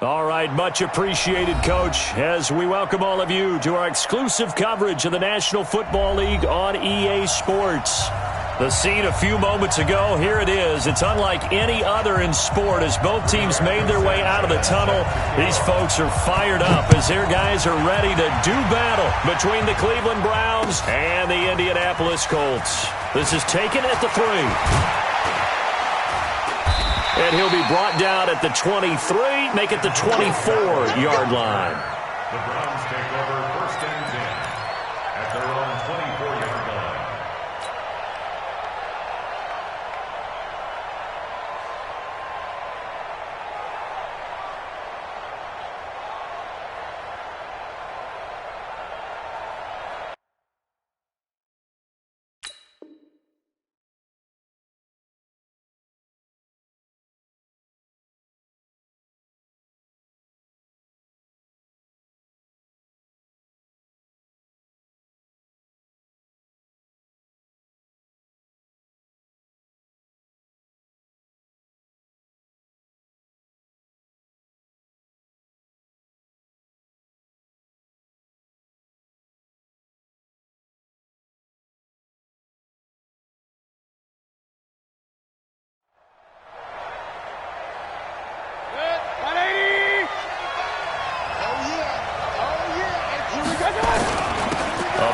All right, much appreciated, Coach, as we welcome all of you to our exclusive coverage of the National Football League on EA Sports. The scene a few moments ago, here it is. It's unlike any other in sport as both teams made their way out of the tunnel. These folks are fired up as their guys are ready to do battle between the Cleveland Browns and the Indianapolis Colts. This is taken at the 3. And he'll be brought down at the 23, make it the 24-yard line. The Browns take over 1st and 10 at their own 24-yard line.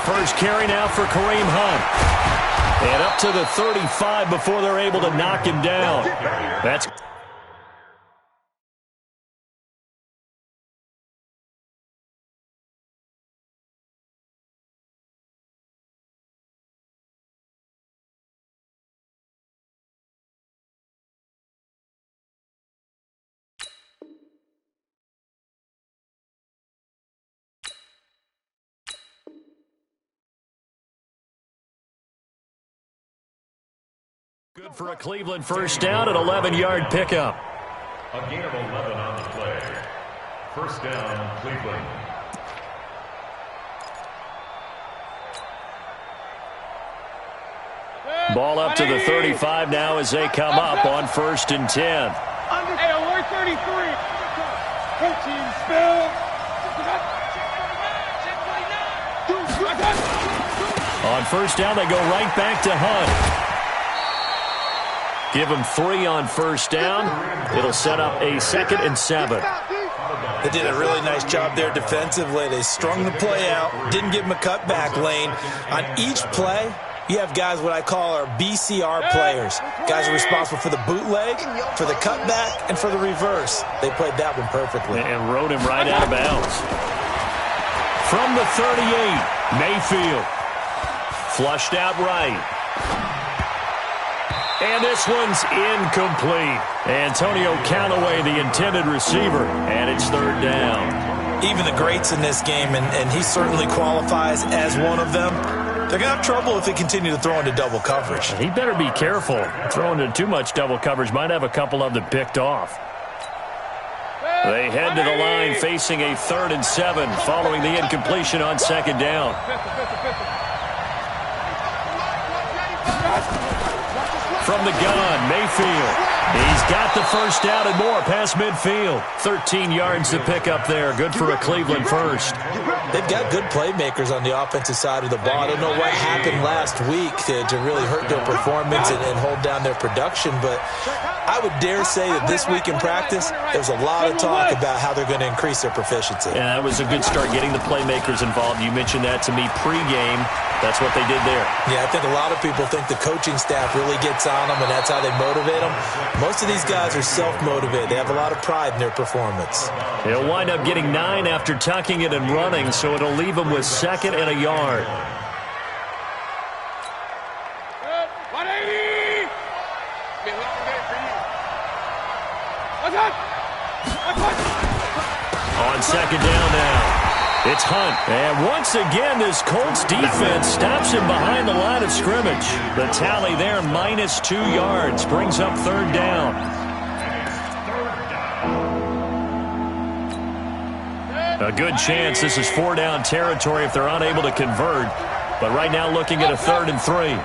First carry now for Kareem Hunt. And up to the 35 before they're able to knock him down. That's good for a Cleveland first down, an 11-yard pickup. A gain of 11 on the play. First down, Cleveland. Ball up to the 35 now as they come up on 1st and 10. Hey, alert 33. Coaching spell. On first down, they go right back to Hunt. Give them 3 on first down. It'll set up a 2nd and 7. They did a really nice job there defensively. They strung the play out, didn't give them a cutback lane. On each play, you have guys what I call our BCR players. Guys are responsible for the bootleg, for the cutback, and for the reverse. They played that one perfectly. And rode him right out of bounds. From the 38, Mayfield. Flushed out right. And this one's incomplete. Antonio Callaway, the intended receiver, and it's 3rd down. Even the greats in this game, and he certainly qualifies as one of them, they're going to have trouble if they continue to throw into double coverage. He better be careful. Throwing into too much double coverage might have a couple of them picked off. They head to the line facing a 3rd and 7 following the incompletion on 2nd down. From the gun, Mayfield. He's got the first down and more past midfield. 13 yards to pick up there. Good for a Cleveland first. They've got good playmakers on the offensive side of the ball. I don't know what happened last week to really hurt their performance and hold down their production, but I would dare say that this week in practice, there's a lot of talk about how they're going to increase their proficiency. Yeah, that was a good start getting the playmakers involved. You mentioned that to me pregame. That's what they did there. Yeah, I think a lot of people think the coaching staff really gets on them, and that's how they motivate them. Most of these guys are self-motivated. They have a lot of pride in their performance. He'll wind up getting 9 after tucking it and running, so it'll leave him with 2nd and a yard. 180. On 2nd down now. It's Hunt. And once again, this Colts defense stops him behind the line of scrimmage. The tally there, -2 yards, brings up 3rd down. A good chance this is 4-down territory if they're unable to convert. But right now looking at a 3rd and 3.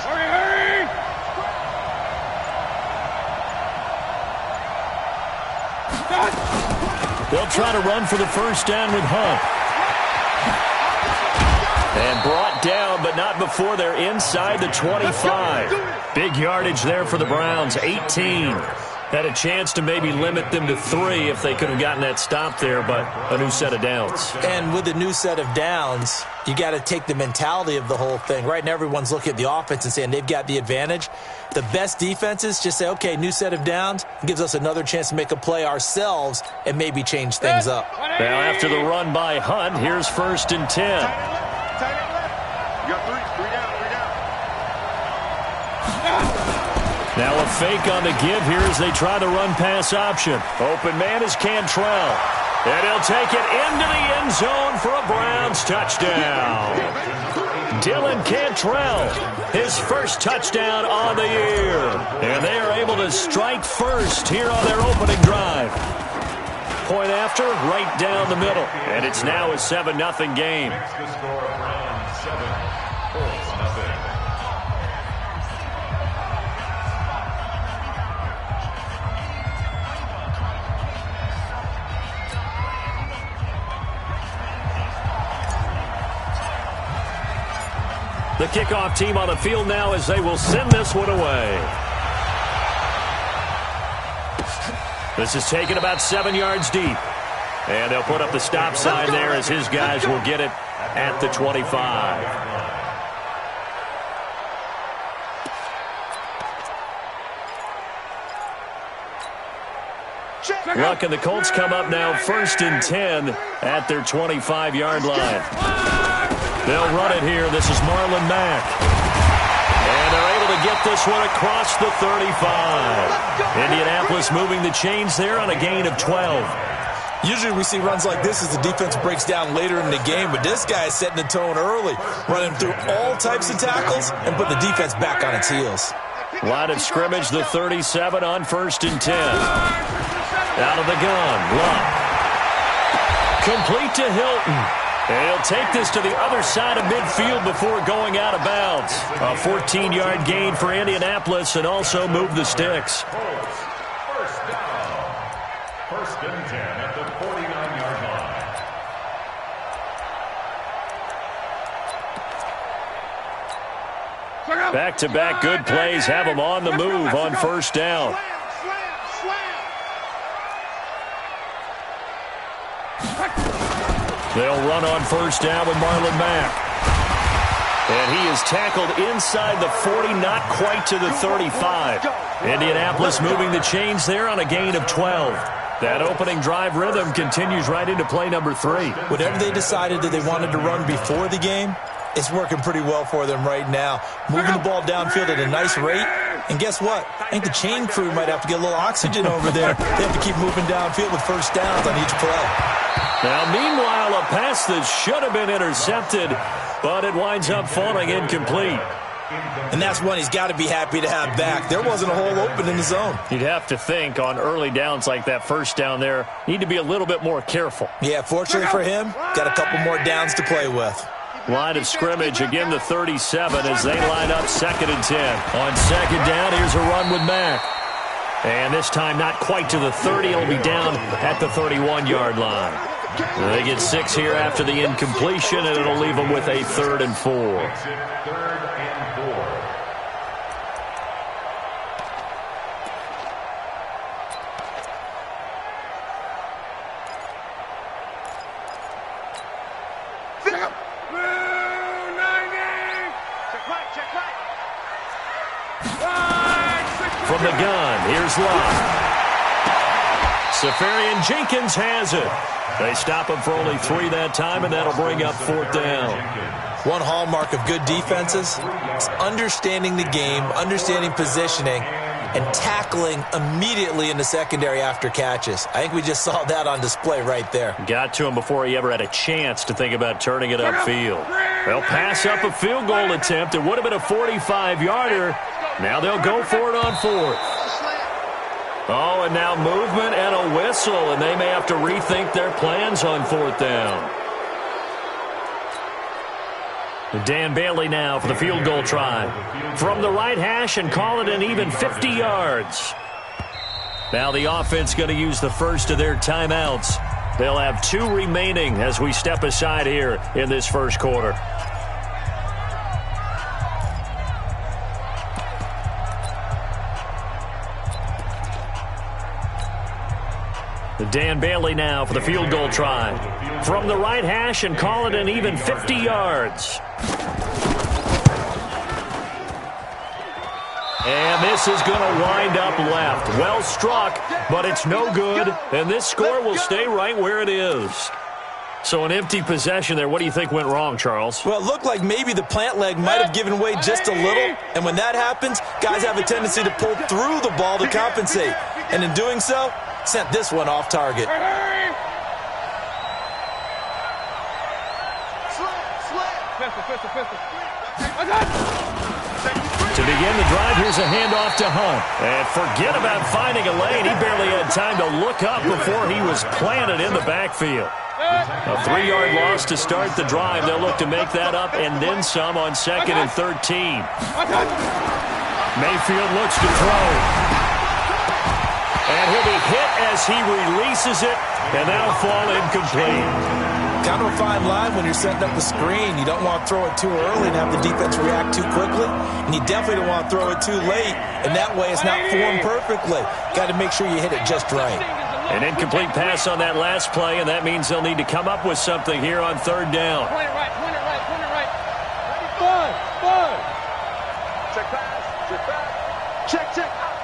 Hurry. They'll try to run for the first down with Hunt. And brought down, but not before they're inside the 25. Big yardage there for the Browns, 18. Had a chance to maybe limit them to 3 if they could have gotten that stop there, but a new set of downs. And with a new set of downs, you got to take the mentality of the whole thing. Right now, everyone's looking at the offense and saying they've got the advantage. The best defenses just say, okay, new set of downs. It gives us another chance to make a play ourselves and maybe change things up. Now, after the run by Hunt, here's 1st and 10. You got 3 down. Now a fake on the give here as they try the run-pass option. Open man is Cantrell. And he'll take it into the end zone for a Browns touchdown. Dylan Cantrell, his first touchdown on the year. And they are able to strike first here on their opening drive. Point after, right down the middle. And it's now a 7-0 game. Makes the score Browns 7, Colts nothing. The kickoff team on the field now as they will send this one away. This is taken about 7 yards deep. And they'll put up the stop sign there as his guys will get it at the 25. Luck and the Colts come up now 1st and 10 at their 25-yard line. They'll run it here. This is Marlon Mack. And they're able to get this one across the 35. Indianapolis moving the chains there on a gain of 12. Usually we see runs like this as the defense breaks down later in the game, but this guy is setting the tone early, running through all types of tackles and putting the defense back on its heels. Line of scrimmage, the 37 on 1st and 10. Out of the gun, Luck. Complete to Hilton. And he'll take this to the other side of midfield before going out of bounds. A 14-yard gain for Indianapolis and also move the sticks. First down. 1st and 10 at the 49-yard line. Back-to-back good plays have them on the move on 1st down. They'll run on 1st down with Marlon Mack. And he is tackled inside the 40, not quite to the 35. Indianapolis moving the chains there on a gain of 12. That opening drive rhythm continues right into play number 3. Whatever they decided that they wanted to run before the game, it's working pretty well for them right now. Moving the ball downfield at a nice rate. And guess what? I think the chain crew might have to get a little oxygen over there. They have to keep moving downfield with 1st downs on each play. Now, meanwhile, a pass that should have been intercepted, but it winds up falling incomplete. And that's one he's got to be happy to have back. There wasn't a hole open in the zone. You'd have to think on early downs like that 1st down there, need to be a little bit more careful. Yeah, fortunately for him, got a couple more downs to play with. Line of scrimmage, again the 37 as they line up 2nd and 10. On 2nd down, here's a run with Mack. And this time not quite to the 30. It'll be down at the 31-yard line. They get 6 here after the incompletion, and it'll leave them with a 3rd and 4. 3rd and 4. From the gun, here's Luck. Safarian Jenkins has it. They stop him for only 3 that time, and that'll bring up 4th down. One hallmark of good defenses is understanding the game, understanding positioning, and tackling immediately in the secondary after catches. I think we just saw that on display right there. Got to him before he ever had a chance to think about turning it upfield. They'll pass up a field goal attempt. It would have been a 45-yarder. Now they'll go for it on 4th. Oh, and now movement and a whistle, and they may have to rethink their plans on 4th down. Dan Bailey now for the field goal try. From the right hash and call it an even 50 yards. Now the offense going to use the first of their timeouts They'll have 2 remaining as we step aside here in this first quarter. Dan Bailey now for the field goal try. From the right hash and call it an even 50 yards. And this is going to wind up left. Well struck, but it's no good. And this score will stay right where it is. So an empty possession there. What do you think went wrong, Charles? Well, it looked like maybe the plant leg might have given way just a little. And when that happens, guys have a tendency to pull through the ball to compensate. And in doing so, sent this one off target. To begin the drive, here's a handoff to Hunt. And forget about finding a lane. He barely had time to look up before he was planted in the backfield. A 3-yard loss to start the drive. They'll look to make that up and then some on 2nd and 13. Mayfield looks to throw. And he'll be hit as he releases it, and that'll fall incomplete. Kind of a fine line when you're setting up the screen. You don't want to throw it too early and have the defense react too quickly. And you definitely don't want to throw it too late, and that way it's not formed perfectly. Got to make sure you hit it just right. An incomplete pass on that last play, and that means they'll need to come up with something here on 3rd down. Point it right. Five. Check pass. Check back. Check.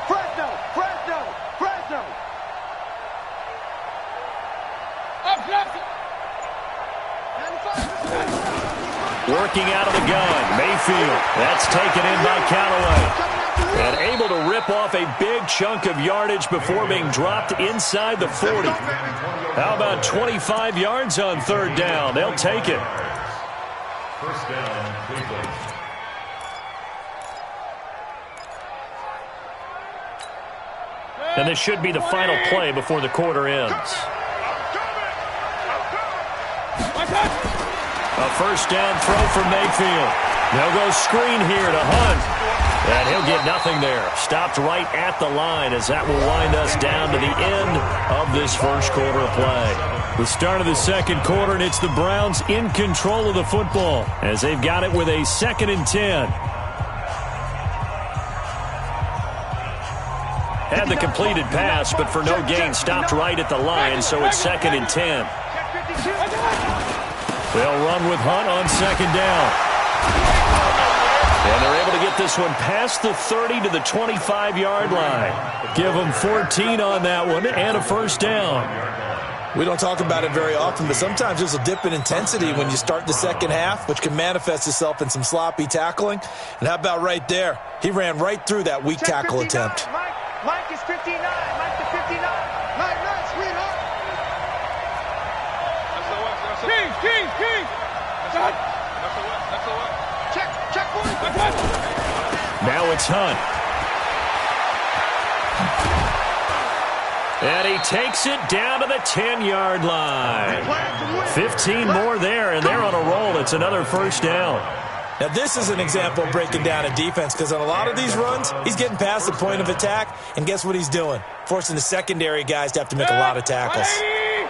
Fresno. Working out of the gun, Mayfield. That's taken in by Callaway. And able to rip off a big chunk of yardage before being dropped inside the 40. How about 25 yards on 3rd down? They'll take it. First down, Cleveland. And this should be the final play before the quarter ends. A first down throw from Mayfield. They'll go screen here to Hunt. And he'll get nothing there. Stopped right at the line as that will wind us down to the end of this first quarter of play. The start of the second quarter, and it's the Browns in control of the football as they've got it with a 2nd and 10. Had the completed pass, but for no gain, stopped right at the line, so it's 2nd and 10. They'll run with Hunt on 2nd down. And they're able to get this one past the 30 to the 25-yard line. Give them 14 on that one and a first down. We don't talk about it very often, but sometimes there's a dip in intensity when you start the second half, which can manifest itself in some sloppy tackling. And how about right there? He ran right through that weak tackle attempt. Mike is 59. Mike to 59. Mike, sweetheart. King. That's the what. Check, boys. Now it's Hunt. And he takes it down to the 10-yard line. 15 more there, and they're on a roll. It's another first down. Now, this is an example of breaking down a defense, because on a lot of these runs, he's getting past the point of attack, and guess what he's doing? Forcing the secondary guys to have to make a lot of tackles. King.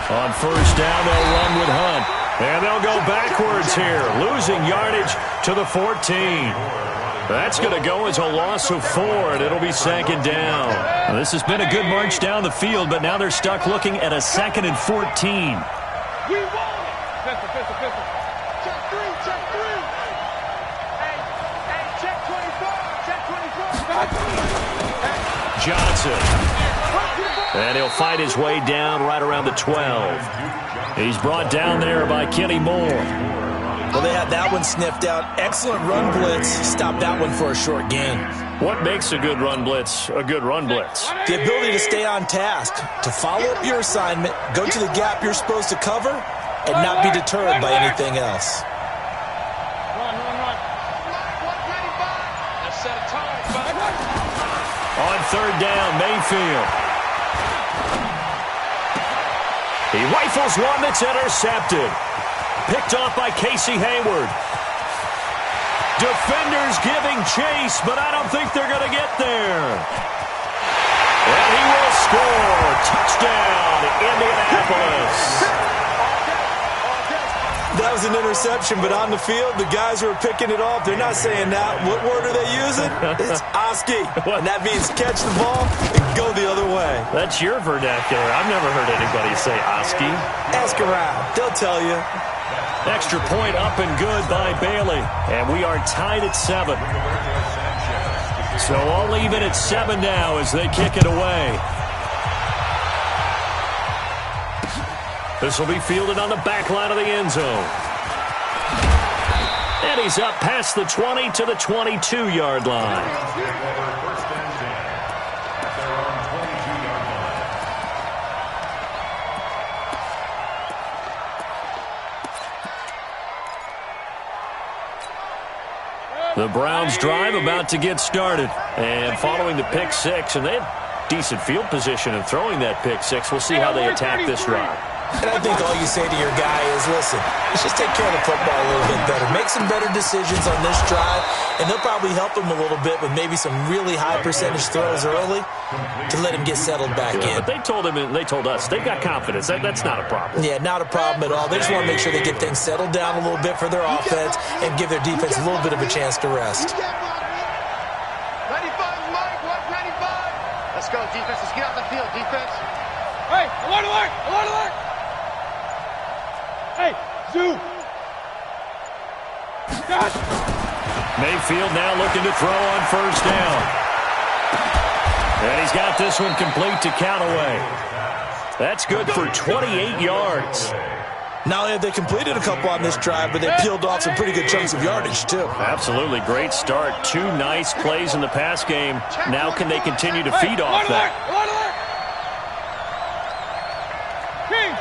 On first down, they'll run with Hunt. And they'll go backwards here, losing yardage to the 14. That's going to go as a loss of 4, and it'll be 2nd down. Now, this has been a good march down the field, but now they're stuck looking at a 2nd and 14. We won it. Pistol. Check 3. Hey, check 24. Johnson. And he'll fight his way down right around the 12. He's brought down there by Kenny Moore. Well, they had that one sniffed out. Excellent run blitz. Stopped that one for a short gain. What makes a good run blitz a good run blitz? The ability to stay on task, to follow up your assignment, go to the gap you're supposed to cover, and not be deterred by anything else. Run. Let's set a time. On 3rd down, Mayfield. He rifles one that's intercepted. picked off by Casey Hayward. Defenders giving chase, but I don't think they're going to get there. And he will score. Touchdown, Indianapolis. That was an interception, but on the field, the guys who are picking it off, they're not saying that. What word are they using? It's Oski. And that means catch the ball and go the other way. That's your vernacular. I've never heard anybody say Oski. Ask around. They'll tell you. Extra point up and good by Bailey. And we are tied at 7. So all even at 7 now as they kick it away. This will be fielded on the back line of the end zone. And he's up past the 20 to the 22-yard line. The Browns drive about to get started. And following the pick six, and they had decent field position in throwing that pick six. We'll see how they attack this drive. And I think all you say to your guy is, listen, let's just take care of the football a little bit better. Make some better decisions on this drive, and they'll probably help him a little bit with maybe some really high percentage throws early to let him get settled back in. But they told him and they told us they've got confidence. That's not a problem. Yeah, not a problem at all. They just want to make sure they get things settled down a little bit for their offense and give their defense a little bit of a chance to rest. 95, Mike, 195. Let's go, defense. Let's get out the field, defense. Hey, alert, alert, alert, alert. Hey, Zoo. God. Mayfield now looking to throw on first down. And he's got this one complete to Callaway. That's good for 28 yards. Not only have they completed a couple on this drive, but they peeled off some pretty good chunks of yardage, too. Absolutely. Great start. 2 nice plays in the pass game. Now can they continue to feed off that? King.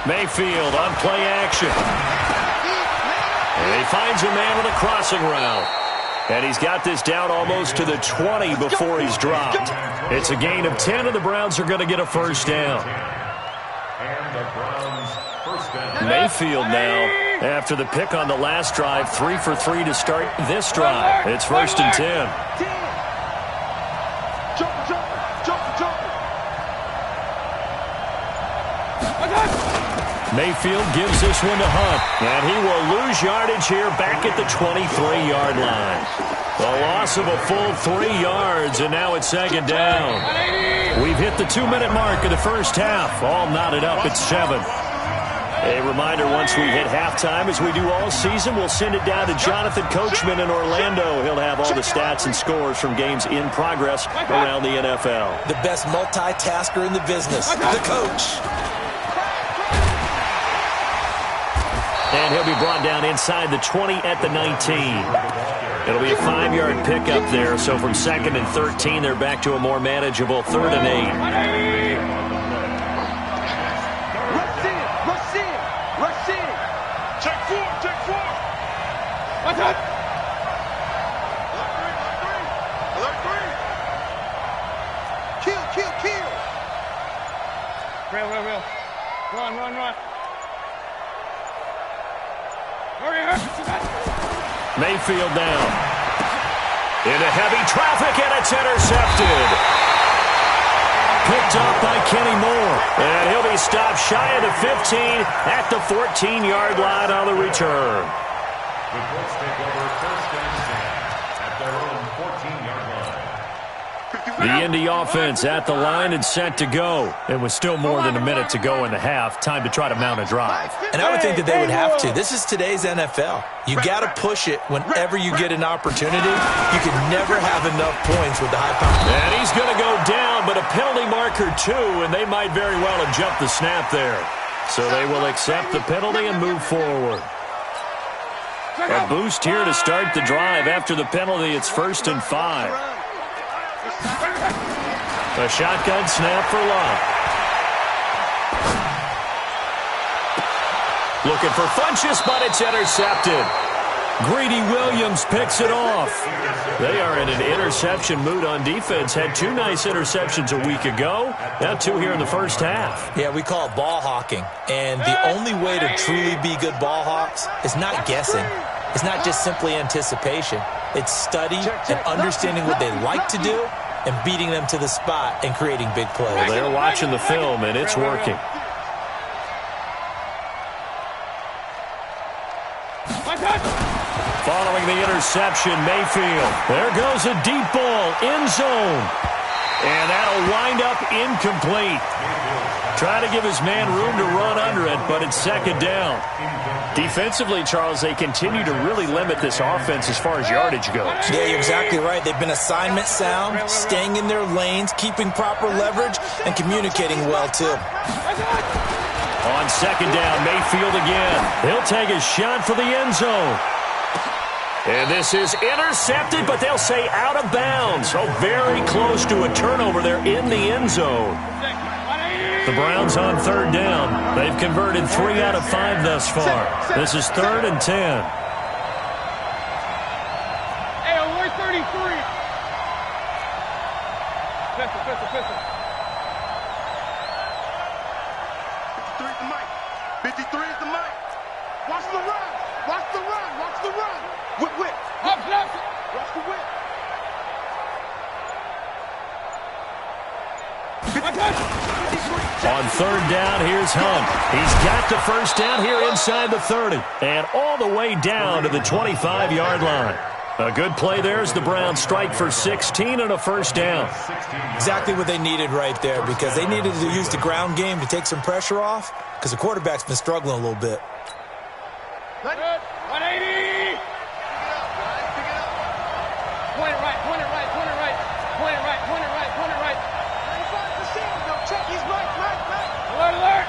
Mayfield on play action. And he finds a man with a crossing route. And he's got this down almost to the 20 before he's dropped. It's a gain of 10, and the Browns are going to get a first down. Mayfield now, after the pick on the last drive, 3 for 3 to start this drive. It's first and 10. Mayfield gives this one to Hunt, and he will lose yardage here back at the 23-yard line. The loss of a full 3 yards, and now it's second down. We've hit the 2-minute mark of the first half, all knotted up at 7. A reminder, once we hit halftime, as we do all season, we'll send it down to Jonathan Coachman in Orlando. He'll have all the stats and scores from games in progress around the NFL. The best multitasker in the business, the coach. And he'll be brought down inside the 20 at the 19. It'll be a 5-yard pickup there. So from 2nd and 13, they're back to a more manageable 3rd and 8. Rush in. Check 4. What's up? Alert 3. Kill. Real. Run. Mayfield down. Into heavy traffic, and it's intercepted. Picked up by Kenny Moore. And he'll be stopped shy of the 15 at the 14-yard line on the return. The Colts take over first and 10 at their own 14-yard line. The Indy offense at the line and set to go. It was still more than a minute to go in the half. Time to try to mount a drive. And I would think that they would have to. This is today's NFL. You got to push it whenever you get an opportunity. You can never have enough points with the high power. And he's going to go down, but a penalty marker too, and they might very well have jumped the snap there. So they will accept the penalty and move forward. A boost here to start the drive. After the penalty, it's 1st and 5. A shotgun snap for Love. Looking for Funchess, but it's intercepted. Greedy Williams picks it off. They are in an interception mood on defense. Had 2 nice interceptions a week ago. Now 2 here in the first half. Yeah, we call it ball hawking. And the only way to truly be good ball hawks is not guessing. It's not just simply anticipation. It's study and understanding what they like to do and beating them to the spot and creating big plays. Well, they're watching the film, and it's working. Following the interception, Mayfield. There goes a deep ball, end zone. And that'll wind up incomplete. Trying to give his man room to run under it, but it's second down. Defensively, Charles, they continue to really limit this offense as far as yardage goes. Yeah, you're exactly right. They've been assignment sound, staying in their lanes, keeping proper leverage, and communicating well, too. On second down, Mayfield again. He'll take a shot for the end zone. And this is intercepted, but they'll say out of bounds. Oh, very close to a turnover there in the end zone. The Browns on third down. They've converted 3 out of 5 thus far. This is 3rd and 10. Hey, on 133. Pistol. 53 is the mic. 53 is the mic. Watch the run. Watch the run. Watch the run. Whip. Up. Watch the whip. On third down, here's Hunt. He's got the first down here inside the 30. And all the way down to the 25-yard line. A good play there as the Browns strike for 16 and a first down. Exactly what they needed right there, because they needed to use the ground game to take some pressure off, because the quarterback's been struggling a little bit. 180. Point it right. 95%. Check, he's right. Alert.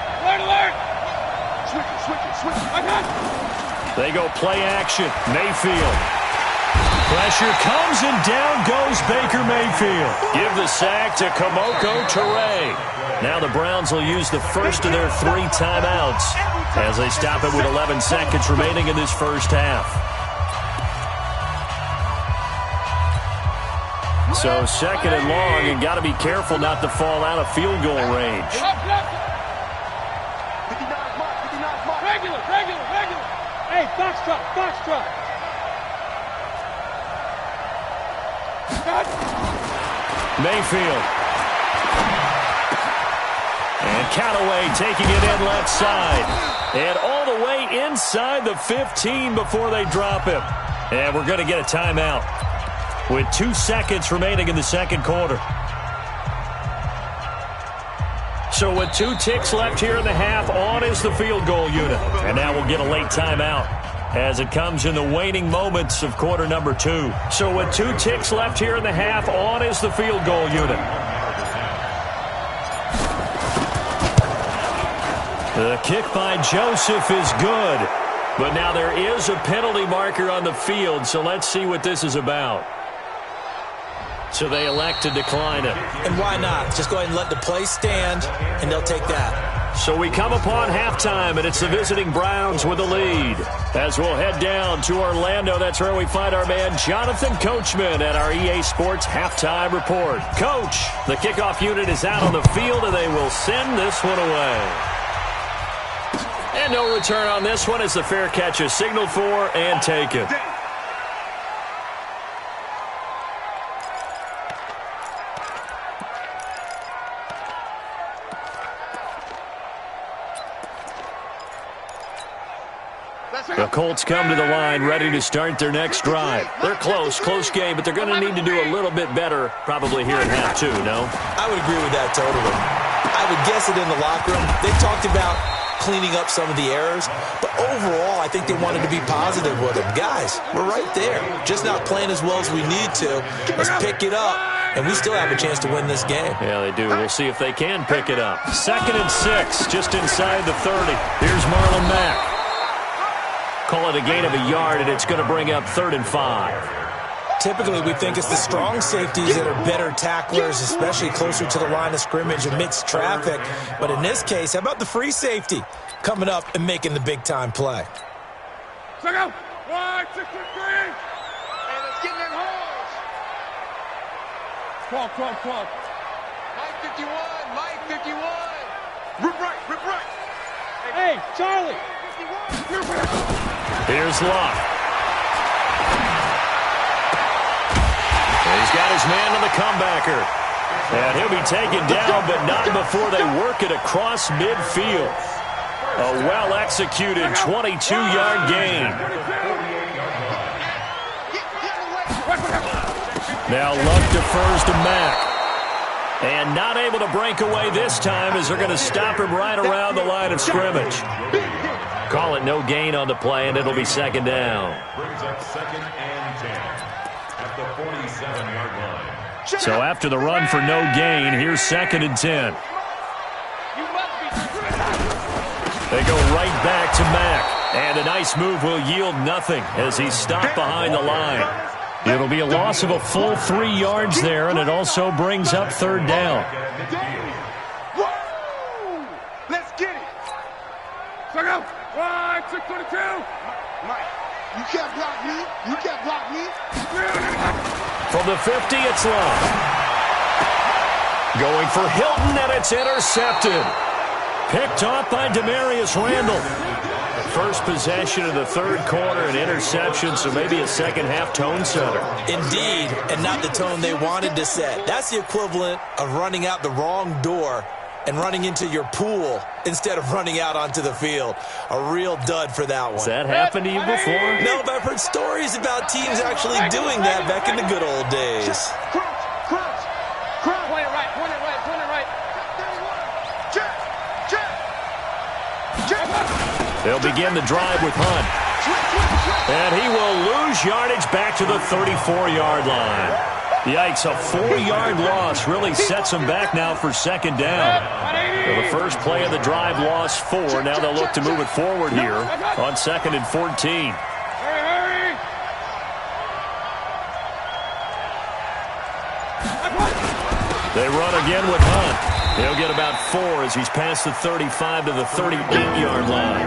Switch it. They go play action. Mayfield. Pressure comes and down goes Baker Mayfield. Give the sack to Kamoko Toure. Now the Browns will use the first of their 3 timeouts as they stop it with 11 seconds remaining in this first half. So second and long, and got to be careful not to fall out of field goal range. 59 mark. Regular. Hey, foxtrot. Mayfield. And Callaway taking it in left side. And all the way inside the 15 before they drop him. And we're going to get a timeout with 2 seconds remaining in the second quarter. So with 2 ticks left here in the half, on is the field goal unit. And now we'll get a late timeout as it comes in the waning moments of quarter number 2. So with 2 ticks left here in the half, on is the field goal unit. The kick by Joseph is good. But now there is a penalty marker on the field, so let's see what this is about. So they elect to decline it. And why not? Just go ahead and let the play stand, and they'll take that. So we come upon halftime, and it's the visiting Browns with the lead. As we'll head down to Orlando, that's where we find our man Jonathan Coachman at our EA Sports Halftime Report. Coach, the kickoff unit is out on the field, and they will send this one away. And no return on this one as the fair catch is signaled for and taken. The Colts come to the line ready to start their next drive. They're close game, but they're going to need to do a little bit better probably here in half 2, no? I would agree with that totally. I would guess it in the locker room. They talked about cleaning up some of the errors, but overall, I think they wanted to be positive with them. Guys, we're right there. Just not playing as well as we need to. Let's pick it up, and we still have a chance to win this game. Yeah, they do. We'll see if they can pick it up. 2nd and 6, just inside the 30. Here's Marlon Mack. Call it a gain of a yard, and it's going to bring up 3rd and 5. Typically, we think it's the strong safeties that are better tacklers, especially closer to the line of scrimmage amidst traffic. But in this case, how about the free safety coming up and making the big-time play? Go. 1, 6, 3. Hey, let's get in that holes. 12. Mike 51, Mike 51. Rip right. Hey, Charlie. Here's Luck. He's got his man on the comebacker. And he'll be taken down, but not before they work it across midfield. A well-executed 22-yard gain. Now Luck defers to Mack. And not able to break away this time as they're going to stop him right around the line of scrimmage. Call it no gain on the play, and it'll be second down. Brings up 2nd and 10 at the 47-yard line. So after the run for no gain, here's 2nd and 10. They go right back to Mack. And a nice move will yield nothing as he's stopped behind the line. It'll be a loss of a full 3 yards there, and it also brings up 3rd down. Let's get it. Check out. 1, 6, 22. Mike, you can't block me. From the 50, it's long. Going for Hilton, and it's intercepted. Picked off by Demarius Randall. First possession of the 3rd quarter, an interception, so maybe a second-half tone setter. Indeed, and not the tone they wanted to set. That's the equivalent of running out the wrong door and running into your pool instead of running out onto the field. A real dud for that one. Has that happened to you before? No, but I've heard stories about teams actually doing that back in the good old days. Crunch. Point it right. Check. They'll begin the drive with Hunt. And he will lose yardage back to the 34-yard line. Yikes, a 4-yard loss really sets them back now for 2nd down. So the first play of the drive lost 4. Now they'll look to move it forward here on 2nd and 14. Hurry. They run again with Hunt. He'll get about 4 as he's past the 35 to the 38-yard line.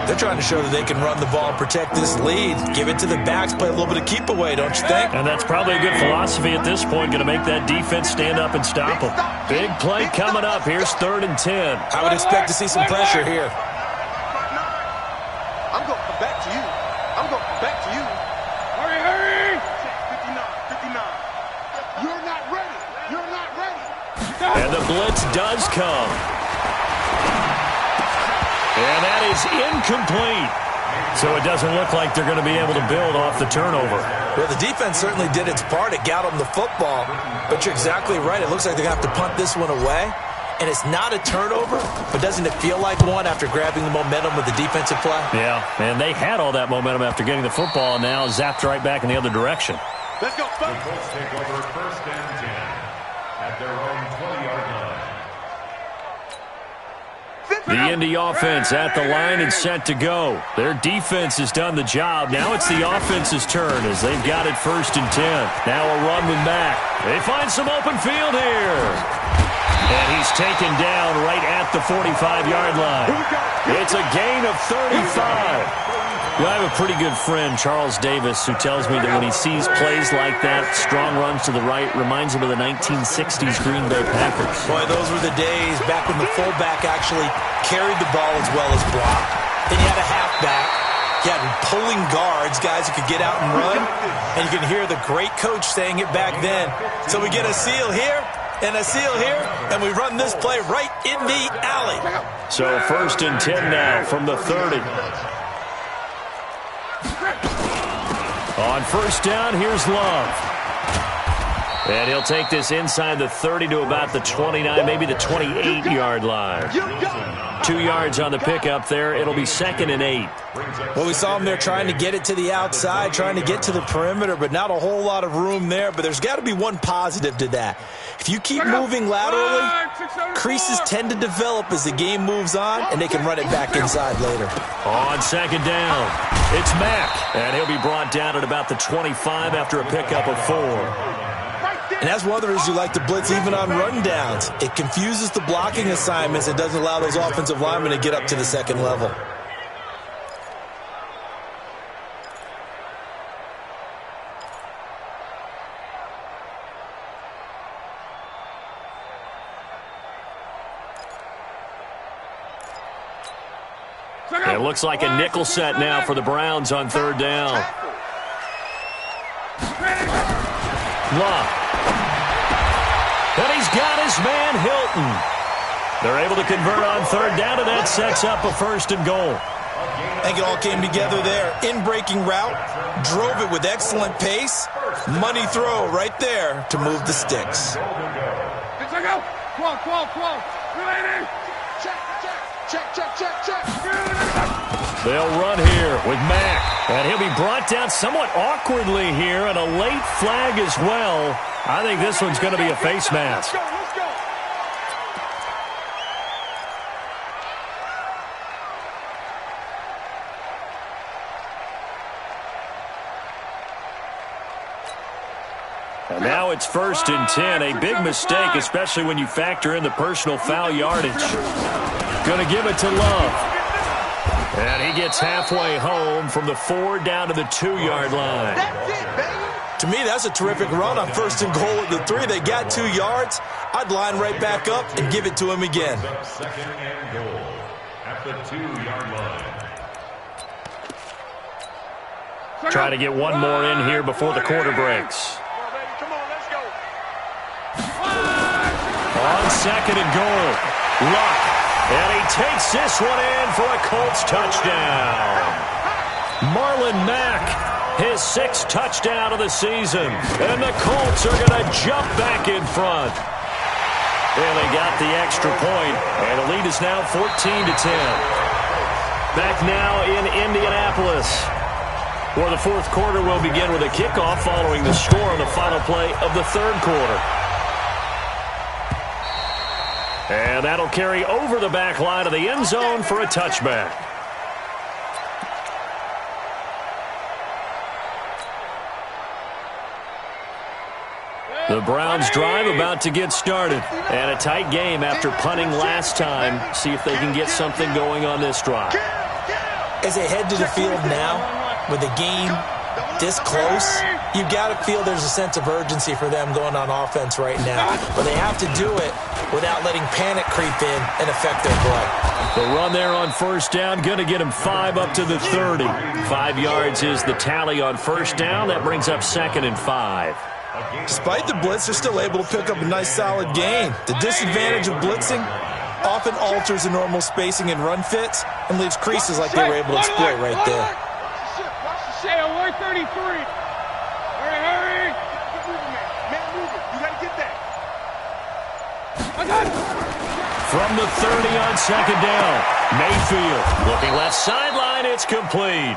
They're trying to show that they can run the ball and protect this lead. Give it to the backs, play a little bit of keep away, don't you think? And that's probably a good philosophy at this point, going to make that defense stand up and stop them. Big play coming up. Here's 3rd and 10. I would expect to see some pressure here. I'm going to come back to you. Hurry. 59. You're not ready. And the blitz does come. And that is incomplete. So it doesn't look like they're going to be able to build off the turnover. Well, the defense certainly did its part. It got them the football. But you're exactly right. It looks like they're going to have to punt this one away. And it's not a turnover, but doesn't it feel like one after grabbing the momentum with the defensive play? Yeah, and they had all that momentum after getting the football, and now zapped right back in the other direction. Let's go. The Colts take over 1st and 10 at their own 20-yard line. The Indy offense at the line and set to go. Their defense has done the job. Now it's the offense's turn as they've got it 1st and 10. Now a run with Mack. They find some open field here. And he's taken down right at the 45-yard line. It's a gain of 35. Well, I have a pretty good friend, Charles Davis, who tells me that when he sees plays like that, strong runs to the right, reminds him of the 1960s Green Bay Packers. Boy, those were the days back when the fullback actually carried the ball as well as blocked. Then you had a halfback. You had pulling guards, guys who could get out and run. And you can hear the great coach saying it back then. So we get a seal here and a seal here, and we run this play right in the alley. So 1st and 10 now from the 30. On 1st down, here's Love. And he'll take this inside the 30 to about the 29, maybe the 28-yard line. 2 yards on the pickup there. It'll be 2nd and 8. Well, we saw him there trying to get it to the outside, trying to get to the perimeter, but not a whole lot of room there. But there's got to be one positive to that. If you keep moving laterally, creases tend to develop as the game moves on, and they can run it back inside later. On 2nd down, it's Mack. And he'll be brought down at about the 25 after a pickup of 4. And that's one of the reasons you like to blitz even on rundowns. It confuses the blocking assignments. It doesn't allow those offensive linemen to get up to the 2nd level. It looks like a nickel set now for the Browns on third down. Love. And he's got his man Hilton. They're able to convert on third down, and that sets up a first and goal. I think it all came together there. In-breaking route, drove it with excellent pace. Money throw right there to move the sticks. They'll run here with Mack, and he'll be brought down somewhat awkwardly here, and a late flag as well. I think this one's going to be a face mask. And now it's 1st and 10. A big mistake, especially when you factor in the personal foul yardage. Going to give it to Love. And he gets halfway home from the 4 down to the 2-yard line. To me, that's a terrific run on 1st and goal at the 3. They got 2 yards. I'd line right back up and give it to him again. 2nd and goal at the 2-yard line. Try to get one more in here before the quarter breaks. On 2nd and goal, Luck, and he takes this one in for a Colts touchdown. Marlon Mack, his 6th touchdown of the season, and the Colts are going to jump back in front. And they got the extra point, and the lead is now 14-10. Back now in Indianapolis, where the 4th quarter will begin with a kickoff following the score on the final play of the 3rd quarter. And that'll carry over the back line of the end zone for a touchback. The Browns drive about to get started. And a tight game after punting last time. See if they can get something going on this drive. As they head to the field now, with the game this close, you got to feel there's a sense of urgency for them going on offense right now. But they have to do it without letting panic creep in and affect their play. The run there on 1st down, going to get him 5 up to the 30. 5 yards is the tally on 1st down. That brings up 2nd and 5. Despite the blitz, they're still able to pick up a nice solid gain. The disadvantage of blitzing often alters the normal spacing and run fits and leaves creases like they were able to exploit right there. Shea, alert 33. Hurry. Keep moving, man. Man, moving. You got to get that. I got it. From the 30 on 2nd down, Mayfield looking left sideline. It's complete.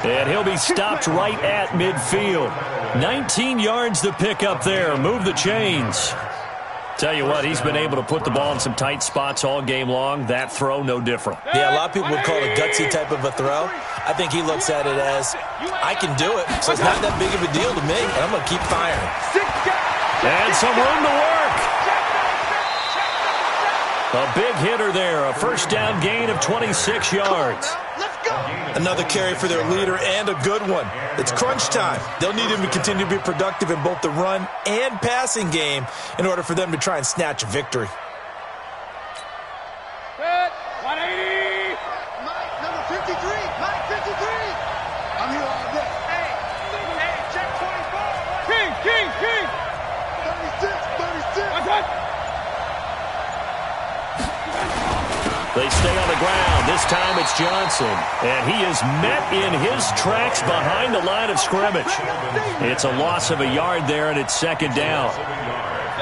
And he'll be stopped right at midfield. 19 yards to pick up there. Move the chains. Tell you what, he's been able to put the ball in some tight spots all game long. That throw, no different. Yeah, a lot of people would call it a gutsy type of a throw. I think he looks at it as, I can do it, so it's not that big of a deal to me, and I'm going to keep firing. And some room to work. A big hitter there, a 1st down gain of 26 yards. Another carry for their leader and a good one. It's crunch time. They'll need him to continue to be productive in both the run and passing game in order for them to try and snatch a victory. 180. Mike, number 53. Mike, 53. I'm here all day. Hey, check 24. King. 36. That's it. They stay on the ground. This time it's Johnson. And he is met in his tracks behind the line of scrimmage. It's a loss of a yard there, and it's 2nd down.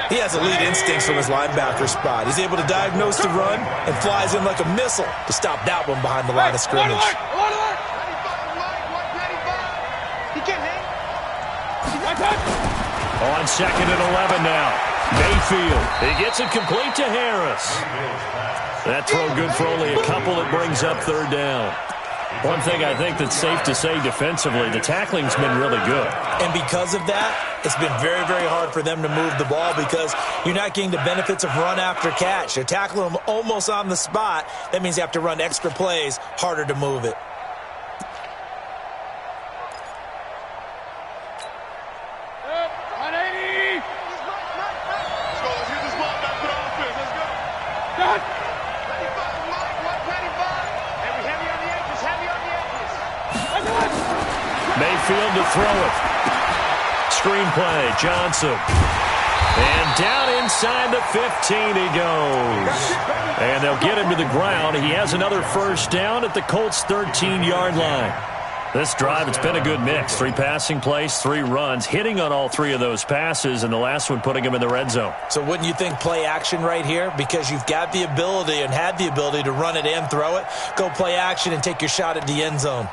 He has elite instincts from his linebacker spot. He's able to diagnose the run and flies in like a missile to stop that one behind the line of scrimmage. He can't hang. On 2nd and 11 now. Mayfield. He gets it complete to Harris. That throw good for only a couple. It brings up 3rd down. One thing I think that's safe to say defensively, the tackling's been really good. And because of that, it's been very, very hard for them to move the ball because you're not getting the benefits of run after catch. They're tackling them almost on the spot. That means you have to run extra plays, harder to move it. Mayfield to throw it. Screenplay, Johnson. And down inside the 15 he goes. And they'll get him to the ground. He has another first down at the Colts' 13-yard line. This drive, it's been a good mix. 3 passing plays, 3 runs, hitting on all 3 of those passes, and the last one putting him in the red zone. So wouldn't you think play action right here? Because you've got the ability and had the ability to run it and throw it. Go play action and take your shot at the end zone.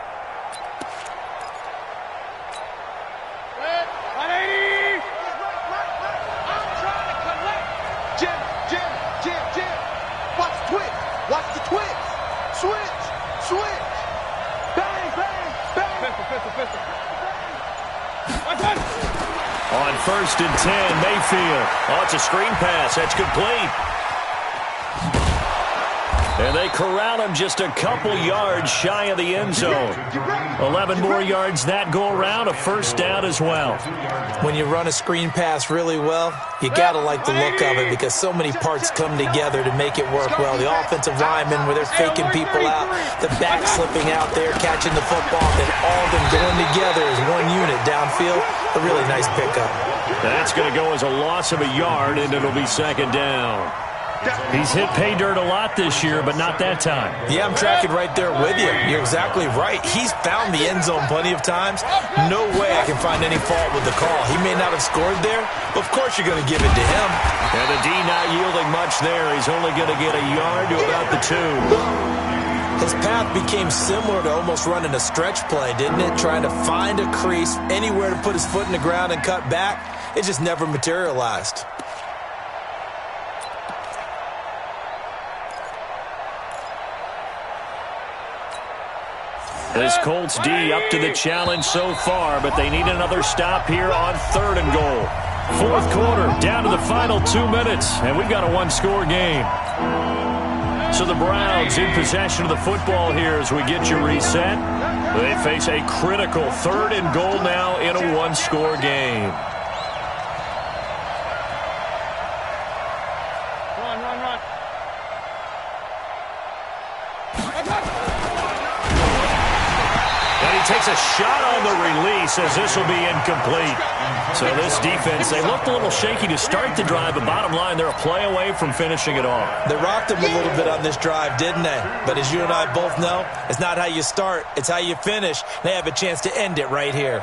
On 1st and 10, Mayfield. Oh, it's a screen pass. That's complete. And they corral him just a couple yards shy of the end zone. 11 more yards that go around, a first down as well. When you run a screen pass really well, you got to like the look of it because so many parts come together to make it work well. The offensive linemen, where they're faking people out, the back slipping out there, catching the football, then all of them going together as one unit downfield. A really nice pickup. That's going to go as a loss of a yard, and it'll be second down. He's hit pay dirt a lot this year, but not that time. Yeah, I'm tracking right there with you. You're exactly right. He's found the end zone plenty of times. No way I can find any fault with the call. He may not have scored there, but of course you're going to give it to him. And the D not yielding much there. He's only going to get a yard to about the 2. His path became similar to almost running a stretch play, didn't it? Trying to find a crease, anywhere to put his foot in the ground and cut back. It just never materialized. This Colts D up to the challenge so far, but they need another stop here on 3rd and goal. 4th quarter, down to the final 2 minutes, and we've got a 1-score game. So the Browns in possession of the football here as we get you reset. They face a critical 3rd and goal now in a 1-score game. Takes a shot on the release as this will be incomplete. So this defense, they looked a little shaky to start the drive, but bottom line, they're a play away from finishing it off. They rocked him a little bit on this drive, didn't they? But as you and I both know, it's not how you start, it's how you finish. They have a chance to end it right here.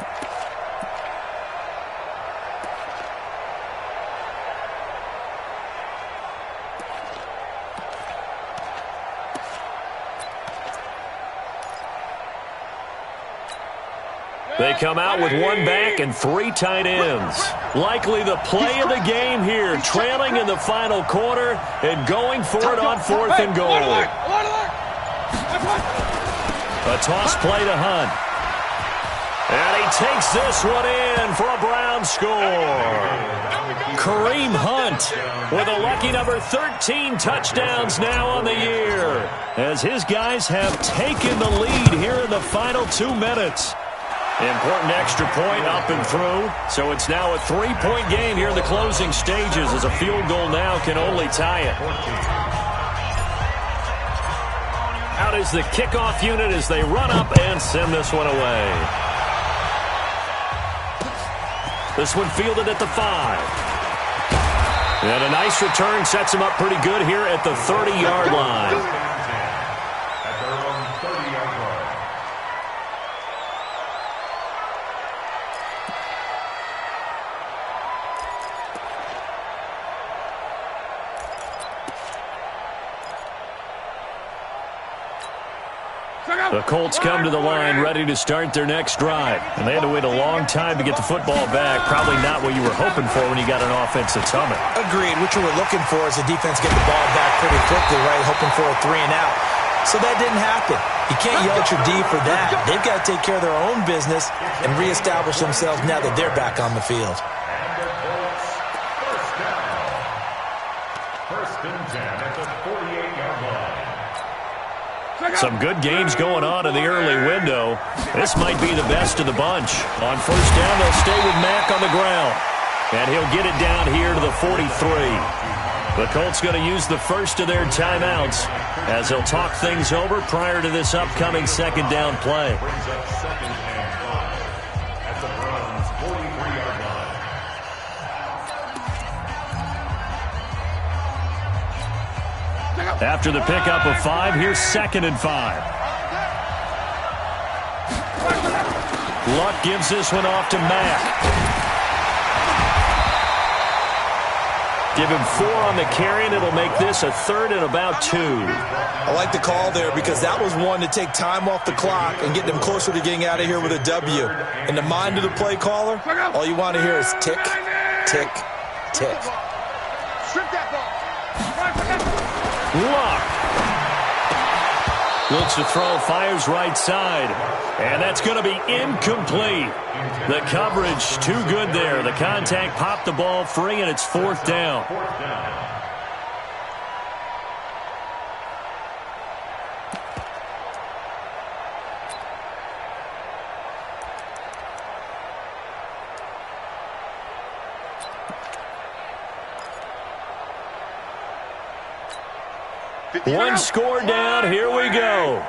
They come out with 1 back and 3 tight ends. Likely the play of the game here, trailing in the final quarter and going for it on 4th and goal. A toss play to Hunt. And he takes this one in for a Brown score. Kareem Hunt with a lucky number 13 touchdowns now on the year, as his guys have taken the lead here in the final 2 minutes. Important extra point up and through, so it's now a 3-point game here in the closing stages, as a field goal now can only tie it. Out is the kickoff unit as they run up and send this one away. This one fielded at the 5. And a nice return sets him up pretty good here at the 30-yard line. The Colts come to the line ready to start their next drive. And they had to wait a long time to get the football back. Probably not what you were hoping for when you got an offense that's humming. Agreed. What you were looking for is the defense get the ball back pretty quickly, right? Hoping for a 3 and out. So that didn't happen. You can't yell at your D for that. They've got to take care of their own business and reestablish themselves now that they're back on the field. First and 10 at the 48-yard line. Some good games going on in the early window. This might be the best of the bunch. On 1st down, they'll stay with Mack on the ground. And he'll get it down here to the 43. The Colts going to use the first of their timeouts as they'll talk things over prior to this upcoming 2nd down play. After the pickup of 5, here's 2nd and 5. Luck gives this one off to Mack. Give him 4 on the carry, and it'll make this a 3rd and about 2. I like the call there because that was one to take time off the clock and get them closer to getting out of here with a W. In the mind of the play caller, all you want to hear is tick, tick, tick. Strip that ball. Luck. Looks to throw, fires right side. And that's going to be incomplete. The coverage too good there. The contact popped the ball free, and it's 4th down. One score down. Here we go.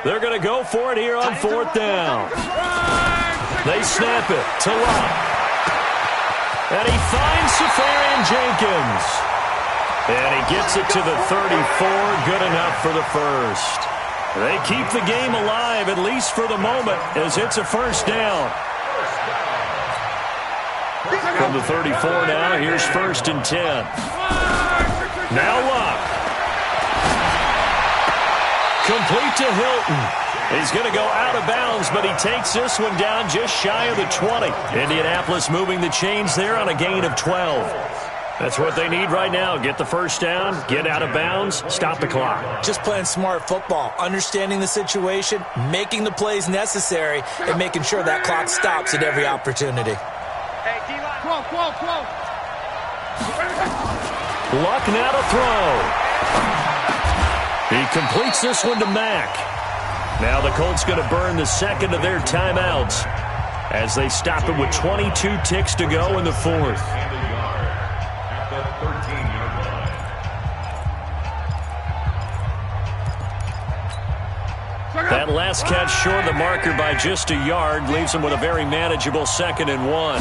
They're going to go for it here on 4th down. They snap it to Luck. And he finds Safarian Jenkins. And he gets it to the 34. Good enough for the first. They keep the game alive, at least for the moment, as it's a 1st down. From the 34 now, here's 1st and 10. Now Luck. Complete to Hilton. He's going to go out of bounds, but he takes this one down just shy of the 20. Indianapolis moving the chains there on a gain of 12. That's what they need right now. Get the 1st down, get out of bounds, stop the clock. Just playing smart football, understanding the situation, making the plays necessary, and making sure that clock stops at every opportunity. Hey, D-line. Close. Luck now to throw. He completes this one to Mack. Now the Colts going to burn the 2nd of their timeouts as they stop it with 22 ticks to go in the 4th. That last catch short of the marker by just a yard leaves him with a very manageable 2nd and 1.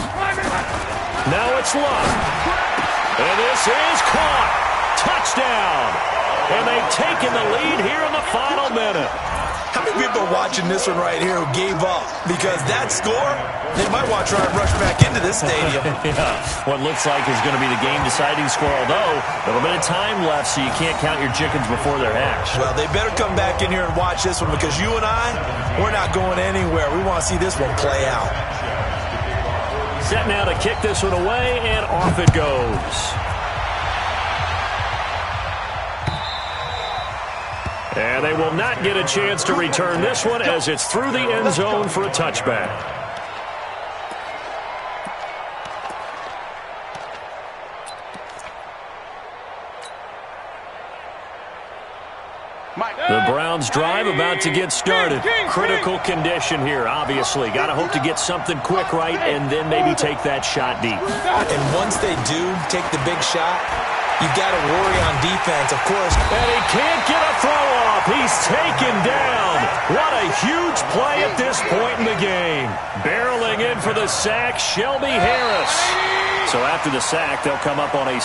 Now it's Luck. And this is caught. Touchdown. And they've taken the lead here in the final minute. How many people are watching this one right here who gave up? Because that score, they might want to try and rush back into this stadium. Yeah, what looks like is going to be the game-deciding score, although a little bit of time left, so you can't count your chickens before they're hatched. Well, they better come back in here and watch this one because you and I, we're not going anywhere. We want to see this one play out. Set now to kick this one away, and off it goes. And they will not get a chance to return this one as it's through the end zone for a touchback. The Browns drive about to get started. Critical condition here, obviously. Got to hope to get something quick right and then maybe take that shot deep. And once they do take the big shot, you've got to worry on defense, of course. And he can't get a throw off. He's taken down. What a huge play at this point in the game. Barreling in for the sack, Shelby Harris. So after the sack, they'll come up on a